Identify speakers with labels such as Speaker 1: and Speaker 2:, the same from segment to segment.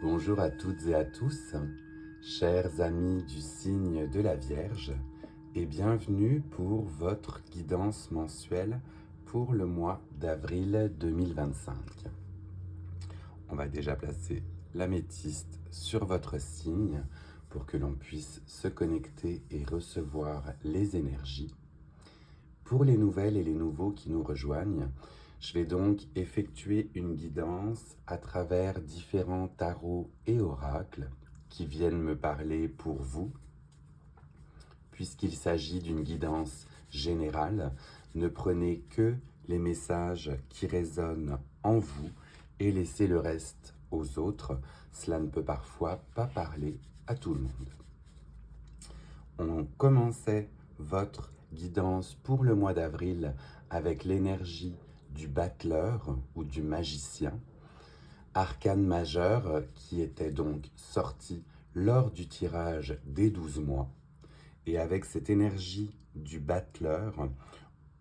Speaker 1: Bonjour à toutes et à tous, chers amis du signe de la Vierge, et bienvenue pour votre guidance mensuelle pour le mois d'avril 2025. On va déjà placer l'améthyste sur votre signe pour que l'on puisse se connecter et recevoir les énergies. Pour les nouvelles et les nouveaux qui nous rejoignent, je vais donc effectuer une guidance à travers différents tarots et oracles qui viennent me parler pour vous. Puisqu'il s'agit d'une guidance générale, ne prenez que les messages qui résonnent en vous et laissez le reste aux autres. Cela ne peut parfois pas parler à tout le monde. On commençait votre guidance pour le mois d'avril avec l'énergie du battleur ou du magicien, arcane majeur qui était donc sorti lors du tirage des 12 mois. Et avec cette énergie du battleur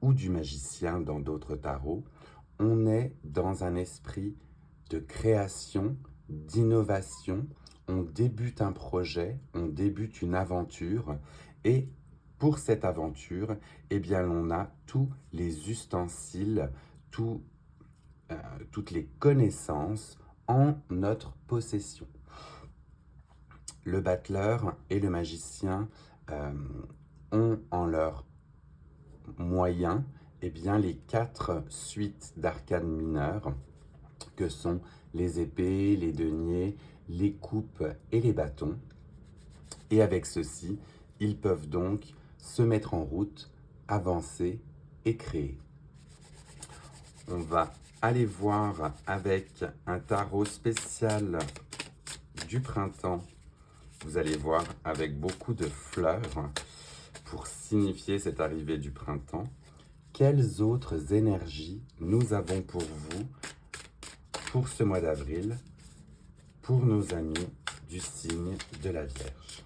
Speaker 1: ou du magicien dans d'autres tarots, on est dans un esprit de création, d'innovation. On débute un projet, on débute une aventure et pour cette aventure, eh bien, on a tous les ustensiles, toutes les connaissances en notre possession. Le battleur et le magicien ont en leur moyen eh bien, les 4 suites d'arcanes mineures que sont les épées, les deniers, les coupes et les bâtons. Et avec ceci, ils peuvent donc se mettre en route, avancer et créer. On va aller voir avec un tarot spécial du printemps. Vous allez voir avec beaucoup de fleurs pour signifier cette arrivée du printemps. Quelles autres énergies nous avons pour vous pour ce mois d'avril, pour nos amis du signe de la Vierge?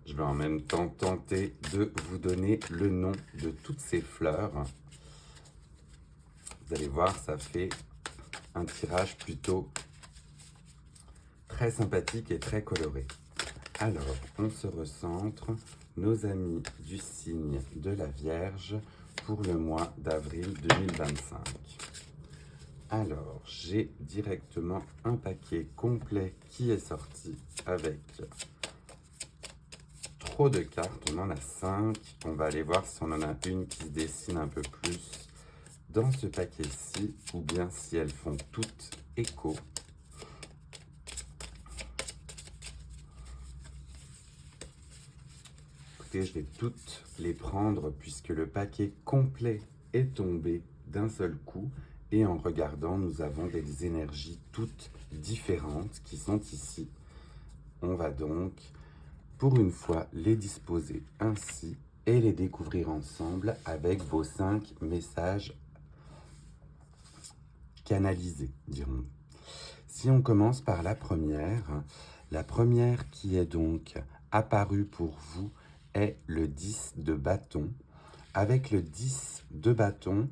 Speaker 1: Je vais en même temps tenter de vous donner le nom de toutes ces fleurs. Vous allez voir, ça fait un tirage plutôt très sympathique et très coloré. Alors, on se recentre, nos amis du signe de la Vierge pour le mois d'avril 2025. Alors, j'ai directement un paquet complet qui est sorti avec trop de cartes. On en a 5. On va aller voir si on en a une qui se dessine un peu plus dans ce paquet-ci ou bien si elles font toutes écho. Écoutez, je vais toutes les prendre puisque le paquet complet est tombé d'un seul coup. Et en regardant, nous avons des énergies toutes différentes qui sont ici. On va donc, pour une fois, les disposer ainsi et les découvrir ensemble avec vos 5 messages canalisés, dirons-nous. Si on commence par la première qui est donc apparue pour vous est le 10 de bâton. Avec le 10 de bâton,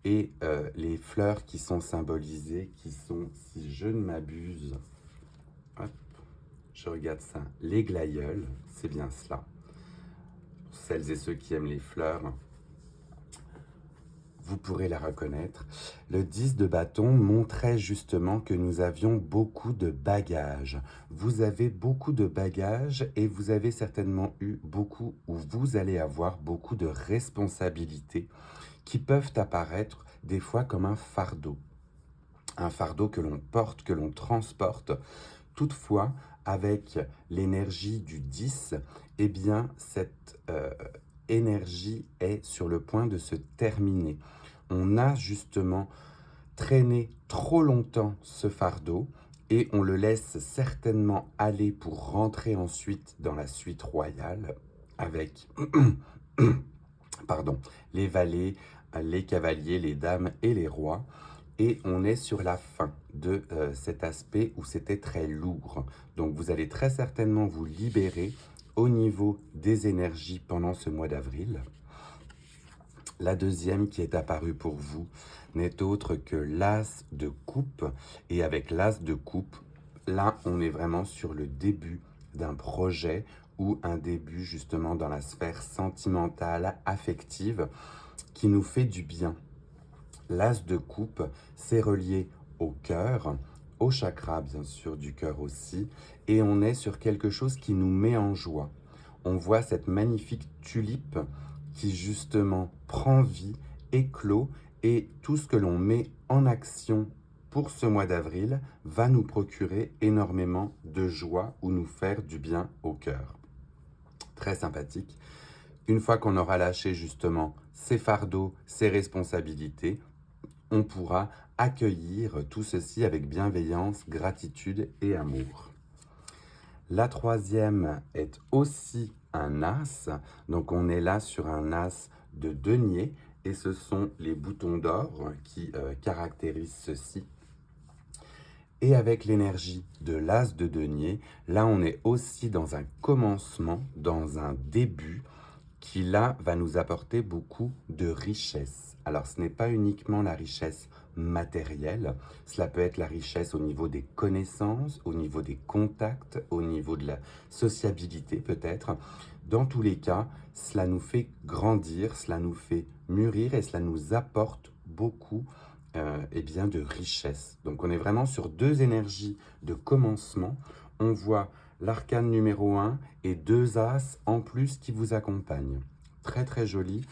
Speaker 1: et les fleurs qui sont symbolisées, qui sont, si je ne m'abuse, hop, je regarde ça, les glaïeuls, c'est bien cela. Pour celles et ceux qui aiment les fleurs, vous pourrez la reconnaître. Le 10 de bâton montrait justement que nous avions beaucoup de bagages. Vous avez beaucoup de bagages et vous avez certainement eu beaucoup, ou vous allez avoir beaucoup de responsabilités qui peuvent apparaître des fois comme un fardeau que l'on porte, que l'on transporte. Toutefois, avec l'énergie du 10, eh bien, cette énergie est sur le point de se terminer. On a justement traîné trop longtemps ce fardeau et on le laisse certainement aller pour rentrer ensuite dans la suite royale avec pardon, les valets, les cavaliers, les dames et les rois. Et on est sur la fin de cet aspect où c'était très lourd. Donc vous allez très certainement vous libérer au niveau des énergies pendant ce mois d'avril. La deuxième qui est apparue pour vous n'est autre que l'as de coupe. Et avec l'as de coupe, là, on est vraiment sur le début d'un projet ou un début justement dans la sphère sentimentale, affective, qui nous fait du bien. L'as de coupe, c'est relié au cœur, au chakra bien sûr du cœur aussi, et on est sur quelque chose qui nous met en joie. On voit cette magnifique tulipe qui justement prend vie, éclot, et tout ce que l'on met en action pour ce mois d'avril va nous procurer énormément de joie ou nous faire du bien au cœur. Très sympathique. Une fois qu'on aura lâché justement ses fardeaux, ses responsabilités, on pourra accueillir tout ceci avec bienveillance, gratitude et amour. La troisième est aussi un as, donc on est là sur un as de denier et ce sont les boutons d'or qui caractérisent ceci. Et avec l'énergie de l'as de denier, là on est aussi dans un commencement, dans un début qui là va nous apporter beaucoup de richesse. Alors ce n'est pas uniquement la richesse matérielle, cela peut être la richesse au niveau des connaissances, au niveau des contacts, au niveau de la sociabilité peut-être. Dans tous les cas, cela nous fait grandir, cela nous fait mûrir et cela nous apporte beaucoup de richesse. Donc on est vraiment sur deux énergies de commencement. On voit l'arcane numéro 1 et deux as en plus qui vous accompagnent. Très très joli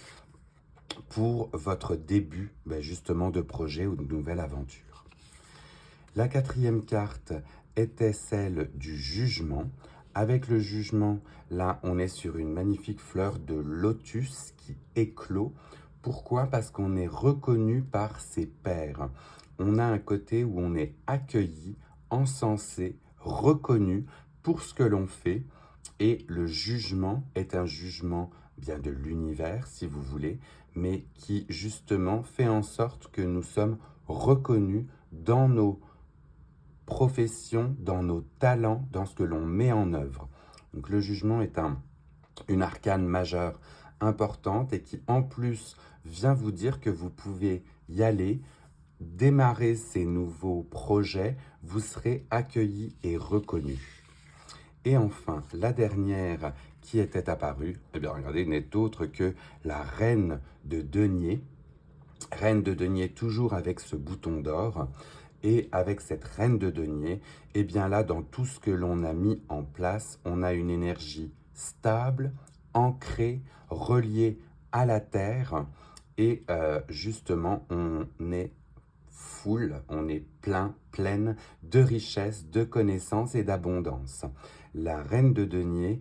Speaker 1: pour votre début justement de projet ou de nouvelle aventure. La quatrième carte était celle du jugement. Avec le jugement, là on est sur une magnifique fleur de lotus qui éclot. Pourquoi? Parce qu'on est reconnu par ses pairs. On a un côté où on est accueilli, encensé, reconnu pour ce que l'on fait. Et le jugement est un jugement bien de l'univers, si vous voulez, mais qui justement fait en sorte que nous sommes reconnus dans nos professions, dans nos talents, dans ce que l'on met en œuvre. Donc le jugement est une arcane majeure importante et qui en plus vient vous dire que vous pouvez y aller, démarrer ces nouveaux projets, vous serez accueillis et reconnus. Et enfin, la dernière qui était apparue, regardez, n'est autre que la reine de denier. Reine de denier toujours avec ce bouton d'or. Et avec cette reine de denier, là, dans tout ce que l'on a mis en place, on a une énergie stable, ancrée, reliée à la terre. Et justement, on est full, on est pleine de richesse, de connaissances et d'abondance. La reine de denier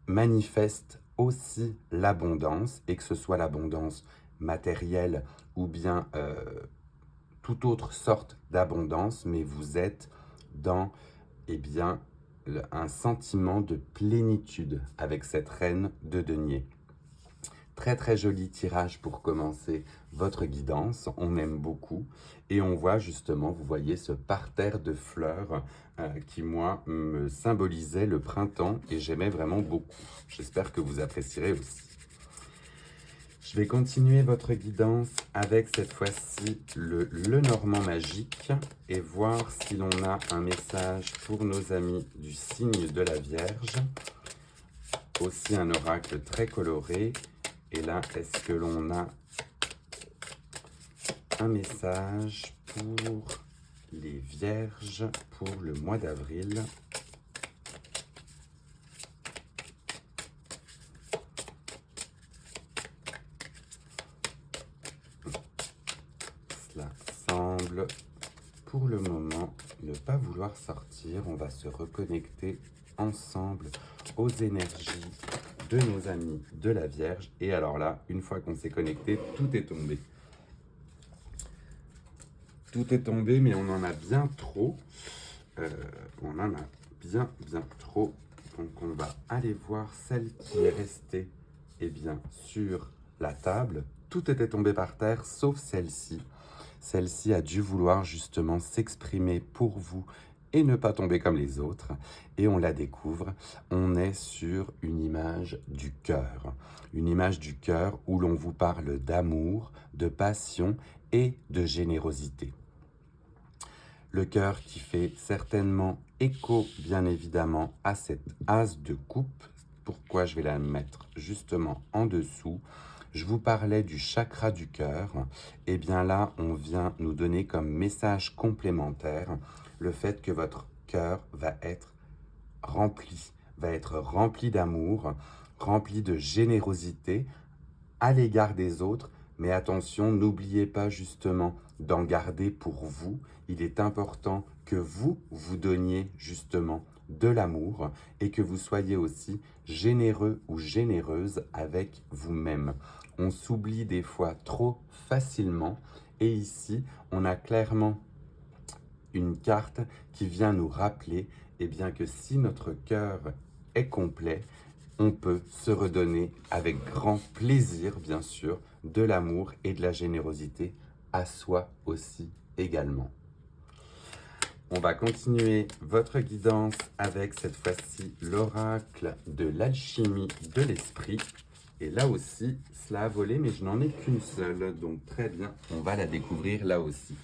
Speaker 1: manifeste aussi l'abondance, et que ce soit l'abondance matérielle ou bien toute autre sorte d'abondance, mais vous êtes dans un sentiment de plénitude avec cette reine de denier. Très très joli tirage pour commencer votre guidance, on aime beaucoup et on voit justement, vous voyez ce parterre de fleurs qui moi me symbolisait le printemps et j'aimais vraiment beaucoup. J'espère que vous apprécierez aussi. Je vais continuer votre guidance avec cette fois-ci le Lenormand magique et voir si l'on a un message pour nos amis du signe de la Vierge. Aussi un oracle très coloré. Et là, est-ce que l'on a un message pour les Vierges pour le mois d'avril? Cela semble, pour le moment, ne pas vouloir sortir. On va se reconnecter ensemble aux énergies de nos amis de la Vierge. Et alors là, une fois qu'on s'est connecté, tout est tombé. Tout est tombé, mais on en a bien trop. On en a bien trop. Donc on va aller voir celle qui est restée sur la table. Tout était tombé par terre, sauf celle-ci. Celle-ci a dû vouloir justement s'exprimer pour vous et ne pas tomber comme les autres. Et on la découvre, on est sur une image du cœur. Une image du cœur où l'on vous parle d'amour, de passion et de générosité. Le cœur qui fait certainement écho, bien évidemment, à cette as de coupe. Pourquoi je vais la mettre justement en dessous? Je vous parlais du chakra du cœur. Et bien là, on vient nous donner comme message complémentaire le fait que votre cœur va être rempli d'amour, rempli de générosité à l'égard des autres. Mais attention, n'oubliez pas justement d'en garder pour vous. Il est important que vous donniez justement de l'amour et que vous soyez aussi généreux ou généreuse avec vous-même. On s'oublie des fois trop facilement et ici, on a clairement une carte qui vient nous rappeler bien que si notre cœur est complet, on peut se redonner avec grand plaisir, bien sûr, de l'amour et de la générosité à soi aussi également. On va continuer votre guidance avec cette fois-ci l'oracle de l'alchimie de l'esprit. Et là aussi, cela a volé, mais je n'en ai qu'une seule, donc très bien, on va la découvrir là aussi.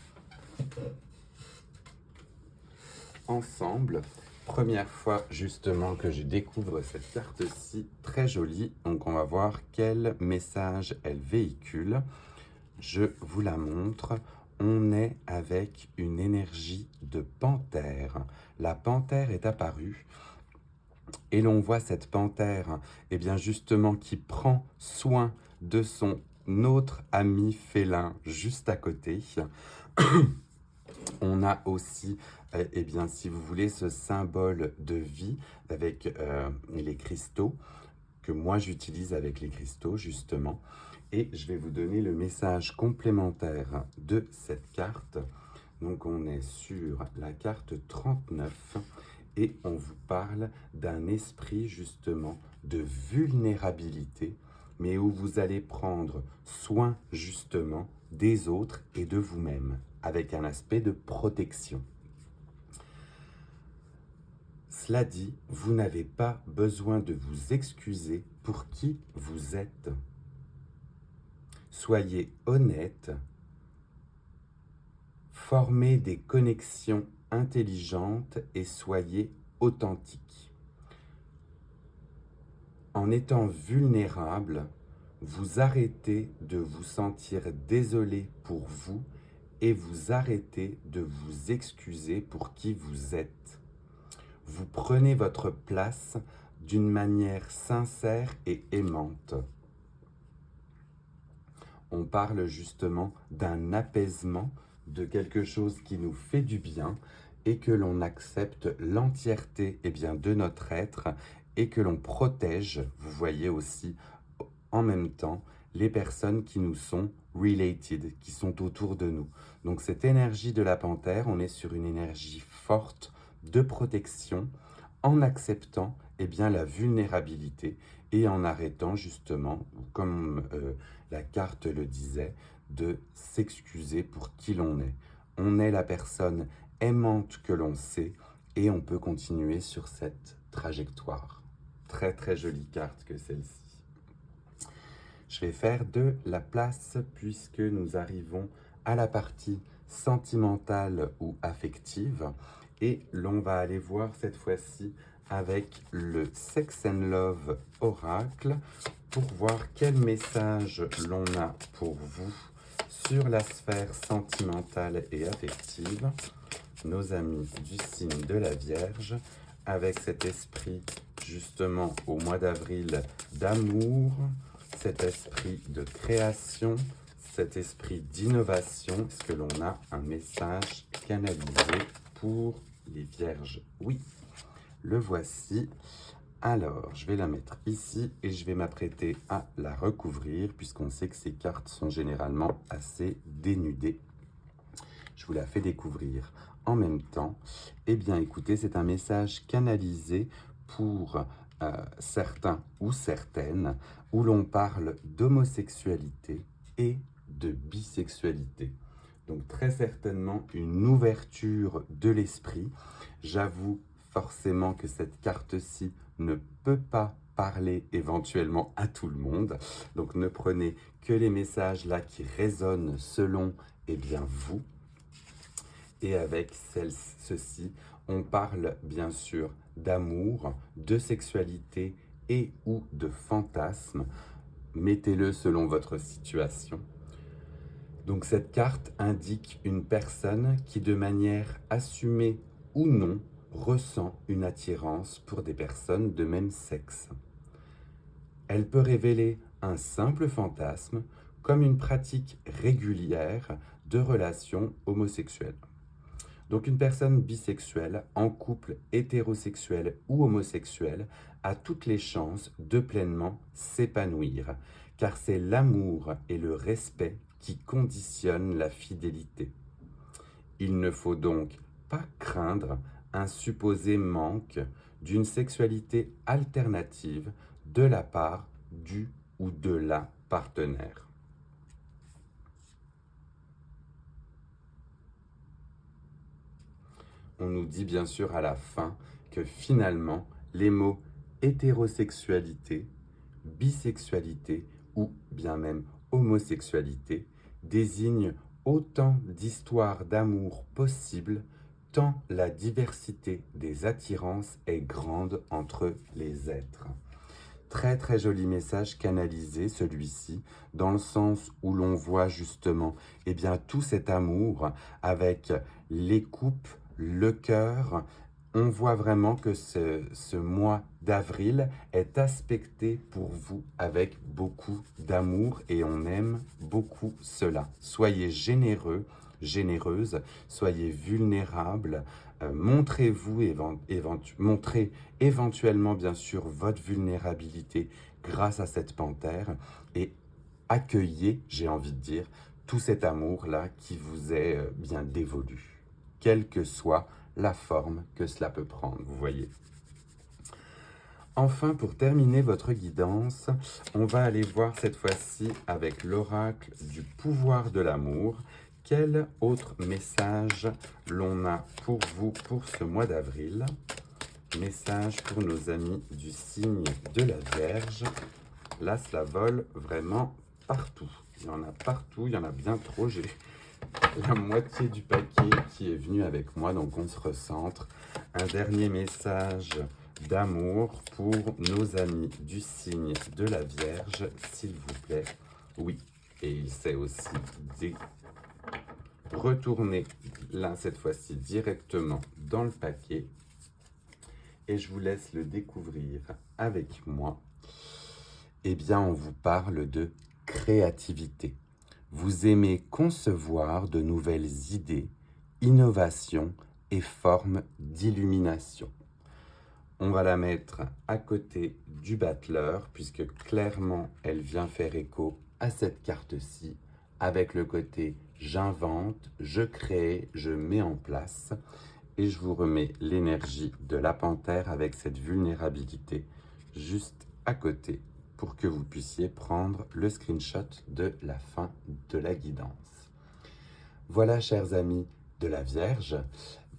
Speaker 1: Ensemble, première fois justement que je découvre cette carte-ci, très jolie. Donc on va voir quel message elle véhicule. Je vous la montre. On est avec une énergie de panthère. La panthère est apparue et l'on voit cette panthère, bien justement, qui prend soin de son autre ami félin juste à côté. On a aussi, bien, si vous voulez, ce symbole de vie avec les cristaux, que moi j'utilise avec les cristaux, justement. Et je vais vous donner le message complémentaire de cette carte. Donc on est sur la carte 39 et on vous parle d'un esprit justement de vulnérabilité, mais où vous allez prendre soin justement des autres et de vous-même, avec un aspect de protection. Cela dit, vous n'avez pas besoin de vous excuser pour qui vous êtes. Soyez honnête, formez des connexions intelligentes et soyez authentique. En étant vulnérable, vous arrêtez de vous sentir désolé pour vous et vous arrêtez de vous excuser pour qui vous êtes. Vous prenez votre place d'une manière sincère et aimante. On parle justement d'un apaisement, de quelque chose qui nous fait du bien et que l'on accepte l'entièreté de notre être et que l'on protège, vous voyez aussi, en même temps, les personnes qui nous sont related, qui sont autour de nous. Donc cette énergie de la panthère, on est sur une énergie forte de protection en acceptant la vulnérabilité et en arrêtant justement, comme la carte le disait, de s'excuser pour qui l'on est. On est la personne aimante que l'on sait et on peut continuer sur cette trajectoire. Très très jolie carte que celle-ci. Je vais faire de la place puisque nous arrivons à la partie sentimentale ou affective et l'on va aller voir cette fois-ci avec le Sex and Love Oracle pour voir quel message l'on a pour vous sur la sphère sentimentale et affective. Nos amis du signe de la Vierge, avec cet esprit justement au mois d'avril d'amour, cet esprit de création, cet esprit d'innovation. Est-ce que l'on a un message canalisé pour les Vierges? Oui, le voici. Alors, je vais la mettre ici et je vais m'apprêter à la recouvrir puisqu'on sait que ces cartes sont généralement assez dénudées. Je vous la fais découvrir en même temps. Eh bien, écoutez, c'est un message canalisé pour certains ou certaines où l'on parle d'homosexualité et de bisexualité. Donc très certainement une ouverture de l'esprit. J'avoue forcément que cette carte-ci ne peut pas parler éventuellement à tout le monde. Donc ne prenez que les messages là qui résonnent selon vous. Et avec ceci, on parle bien sûr d'amour, de sexualité et ou de fantasme. Mettez-le selon votre situation. Donc cette carte indique une personne qui de manière assumée ou non ressent une attirance pour des personnes de même sexe. Elle peut révéler un simple fantasme comme une pratique régulière de relations homosexuelles. Donc une personne bisexuelle, en couple hétérosexuel ou homosexuel, a toutes les chances de pleinement s'épanouir, car c'est l'amour et le respect qui conditionnent la fidélité. Il ne faut donc pas craindre un supposé manque d'une sexualité alternative de la part du ou de la partenaire. On nous dit bien sûr à la fin que finalement, les mots hétérosexualité, bisexualité ou bien même homosexualité désignent autant d'histoires d'amour possibles tant la diversité des attirances est grande entre les êtres. Très très joli message canalisé celui-ci, dans le sens où l'on voit justement tout cet amour avec les coupes, le cœur. On voit vraiment que ce mois d'avril est aspecté pour vous avec beaucoup d'amour et on aime beaucoup cela. Soyez généreux, généreuse, soyez vulnérables, montrez-vous, montrez éventuellement bien sûr votre vulnérabilité grâce à cette panthère et accueillez, j'ai envie de dire, tout cet amour-là qui vous est bien dévolu, quelle que soit la forme que cela peut prendre, vous voyez. Enfin, pour terminer votre guidance, on va aller voir cette fois-ci avec l'oracle du pouvoir de l'amour. Quel autre message l'on a pour vous pour ce mois d'avril? Message pour nos amis du signe de la Vierge. Là, cela vole vraiment partout. Il y en a partout, il y en a bien trop. J'ai la moitié du paquet qui est venu avec moi, donc on se recentre. Un dernier message d'amour pour nos amis du signe de la Vierge, s'il vous plaît. Oui, et il sait aussi retourner là, cette fois-ci, directement dans le paquet. Et je vous laisse le découvrir avec moi. Eh bien, on vous parle de créativité. Vous aimez concevoir de nouvelles idées, innovations et formes d'illumination. On va la mettre à côté du battleur, puisque clairement, elle vient faire écho à cette carte-ci, avec le côté j'invente, je crée, je mets en place. Et je vous remets l'énergie de la panthère avec cette vulnérabilité juste à côté pour que vous puissiez prendre le screenshot de la fin de la guidance. Voilà, chers amis de la Vierge,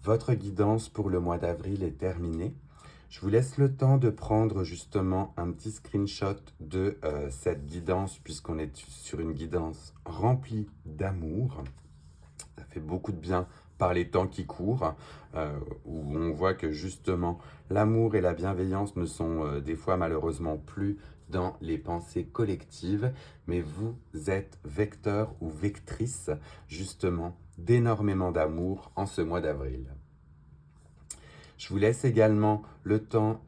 Speaker 1: votre guidance pour le mois d'avril est terminée. Je vous laisse le temps de prendre justement un petit screenshot de cette guidance, puisqu'on est sur une guidance remplie d'amour. Ça fait beaucoup de bien par les temps qui courent, où on voit que justement l'amour et la bienveillance ne sont des fois malheureusement plus dans les pensées collectives, mais vous êtes vecteur ou vectrice justement d'énormément d'amour en ce mois d'avril. Je vous laisse également le temps,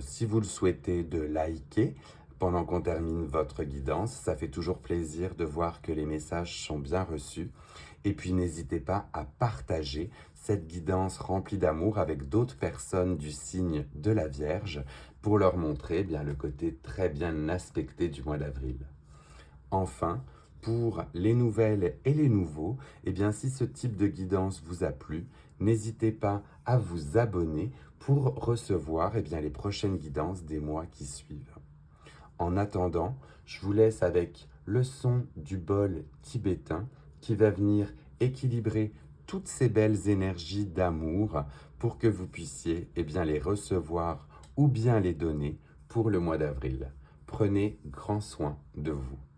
Speaker 1: si vous le souhaitez, de liker pendant qu'on termine votre guidance. Ça fait toujours plaisir de voir que les messages sont bien reçus. Et puis n'hésitez pas à partager cette guidance remplie d'amour avec d'autres personnes du signe de la Vierge pour leur montrer le côté très bien aspecté du mois d'avril. Enfin, pour les nouvelles et les nouveaux, si ce type de guidance vous a plu, n'hésitez pas à vous abonner pour recevoir les prochaines guidances des mois qui suivent. En attendant, je vous laisse avec le son du bol tibétain qui va venir équilibrer toutes ces belles énergies d'amour pour que vous puissiez bien, les recevoir ou bien les donner pour le mois d'avril. Prenez grand soin de vous.